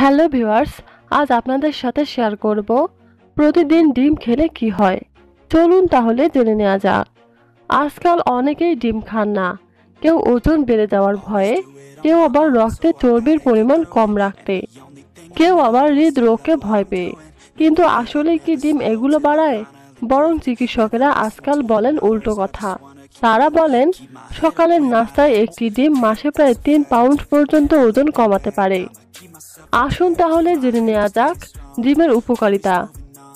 Hello viewers, আজ আপনাদের সাথে শেয়ার করব প্রতিদিন ডিম খেলে কি হয়। চলুন তাহলে জেনে নেওয়া যাক। আজকাল অনেকেই ডিম খান না, কেউ ওজন বেড়ে যাওয়ার ভয়ে, কেউ আবার রক্তে চর্বির পরিমাণ কম রাখতে, কেউ আবার হৃদরোগকে ভয় পেয়ে। কিন্তু আসলে কি ডিম এগুলো বাড়ায়? বরং চিকিৎসকেরা আজকাল বলেন উল্টো কথা। তারা বলেন সকালের নাস্তায় একটি ডিম মাসে প্রায় 3 পাউন্ড পর্যন্ত ওজন কমাতে পারে। আসুন তাহলে জেনে নেওয়া যাক ডিমের উপকারিতা,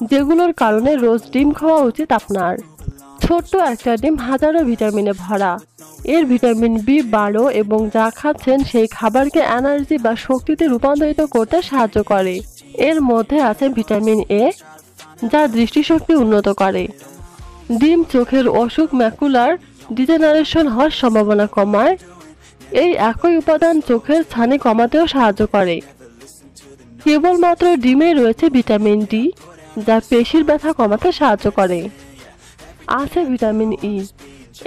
যেগুলোর কারণে রোজ ডিম খাওয়া উচিত আপনার। ছোট্ট একটা ডিম হাজারো ভিটামিনে ভরা। এর ভিটামিন বি12 এবং যা খাচ্ছেন সেই খাবারকে এনার্জি বা শক্তিতে রূপান্তরিত করতে সাহায্য করে। এর মধ্যে আছে ভিটামিন এ, যা দৃষ্টিশক্তি উন্নত করে। ডিম চোখের অসুখ ম্যাকুলার ডিজেনারেশন হওয়ার সম্ভাবনা কমায়। এই একই উপাদান চোখের ছানি কমাতেও সাহায্য করে। কেবলমাত্র ডিমে রয়েছে ভিটামিন ডি, যা পেশির ব্যথা কমাতে সাহায্য করে। আছে ভিটামিন ই,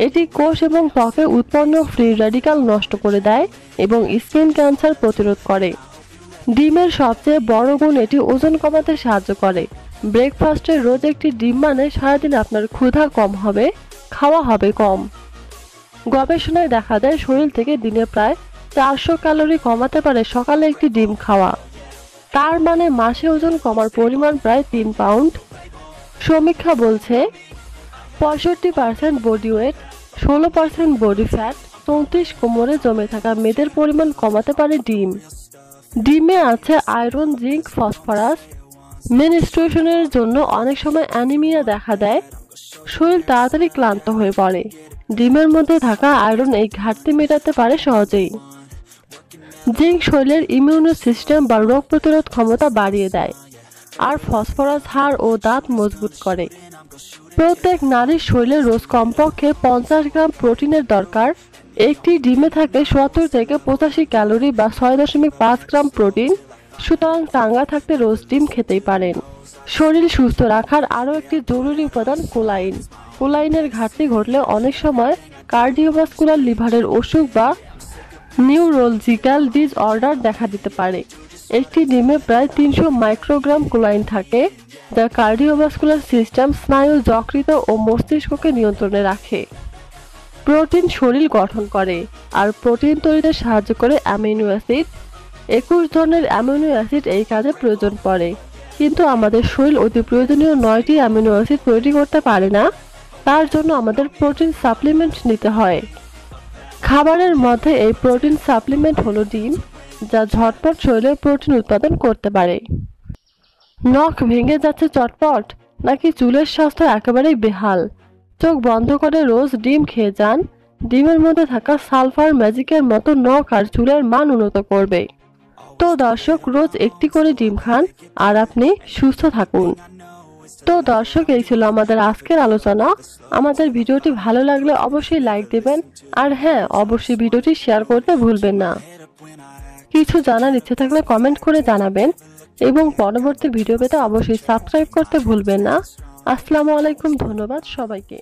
এটি কোষ এবং ত্বকে উৎপন্ন ফ্রি র্যাডিক্যাল নষ্ট করে দেয় এবং স্কিন ক্যান্সার প্রতিরোধ করে। ডিমের সবচেয়ে বড় গুণ, এটি ওজন কমাতে সাহায্য করে। ব্রেকফাস্টে রোজ একটি ডিম মানে সারাদিন আপনার ক্ষুধা কম হবে, খাওয়া হবে কম। গবেষণায় দেখা যায় শরীর থেকে দিনে প্রায় 400 ক্যালোরি কমাতে পারে সকালে একটি ডিম খাওয়া। তার মানে মাসে ওজন কমার পরিমাণ প্রায় 3 পাউন্ড। সমীক্ষা বলছে 65% বডি ওয়েট, 16% বডি ফ্যাট, 34 কোমরে জমে থাকা মেদের পরিমাণ কমাতে পারে ডিম। ডিমে আছে আয়রন, জিঙ্ক, ফসফরাস। মেনস্ট্রুয়েশনের জন্য অনেক সময় অ্যানিমিয়া দেখা দেয়, শরীর তাড়াতাড়ি ক্লান্ত হয়ে পড়ে। ডিমের মধ্যে থাকা আয়রন এই ঘাটতি মেটাতে পারে সহজেই। জিঙ্ক শরীরের ইমিউনো সিস্টেম বা রোগ প্রতিরোধ ক্ষমতা বাড়িয়ে দেয়, আর ফসফরাস হাড় ও দাঁত মজবুত করে। প্রত্যেক নারীর শরীরে রোজ কমপক্ষে 50 গ্রাম প্রোটিনের দরকার। একটি ডিমে থাকে 70 থেকে 85 ক্যালোরি বা 6.5 গ্রাম প্রোটিন। সুতরাং চাঙ্গা থাকতে রোজ ডিম খেতেই পারেন। শরীর সুস্থ রাখার আরও একটি জরুরি উপাদান কোলাইন। কোলাইনের ঘাটতি ঘটলে অনেক সময় কার্ডিওভাস্কুলার লিভারের অসুখ বা নিউরোলজিক্যাল ডিসঅর্ডার দেখা দিতে পারে। একটি ডিমে প্রায় 300 মাইক্রোগ্রাম কোলাইন থাকে, যা কার্ডিওভাস্কুলার সিস্টেম, স্নায়ু, যকৃত ও মস্তিষ্ককে নিয়ন্ত্রণে রাখে। প্রোটিন শরীর গঠন করে, আর প্রোটিন তৈরিতে সাহায্য করে অ্যামিনো অ্যাসিড। 21 ধরনের অ্যামিনো অ্যাসিড এই কাজে প্রয়োজন পড়ে, কিন্তু আমাদের শরীর অতি প্রয়োজনীয় 9টি অ্যামিনো অ্যাসিড তৈরি করতে পারে না। তার জন্য আমাদের প্রোটিন সাপ্লিমেন্ট নিতে হয়। খাবারের মধ্যে এই প্রোটিন সাপ্লিমেন্ট হলো ডিম, যা ঝটপট শরীরে প্রোটিন উৎপাদন করতে পারে। নখ ভেঙে যাচ্ছে চটপট, নাকি চুলের স্বাস্থ্য একেবারেই বেহাল? চোখ বন্ধ করে রোজ ডিম খেয়ে যান। ডিমের মধ্যে থাকা সালফার ম্যাজিকের মতো নখ আর চুলের মান উন্নত করবে। তো দর্শক, রোজ একটি করে ডিম খান আর আপনি সুস্থ থাকুন। তো দর্শক, এই ছিল আমাদের আজকের আলোচনা। আমাদের ভিডিওটি ভালো লাগলে অবশ্যই লাইক দেবেন, আর হ্যাঁ, অবশ্যই ভিডিওটি শেয়ার করতে ভুলবেন না। কিছু জানার ইচ্ছে থাকলে কমেন্ট করে জানাবেন, এবং পরবর্তী ভিডিও পেতে অবশ্যই সাবস্ক্রাইব করতে ভুলবেন না। আসসালামু আলাইকুম, ধন্যবাদ সবাইকে।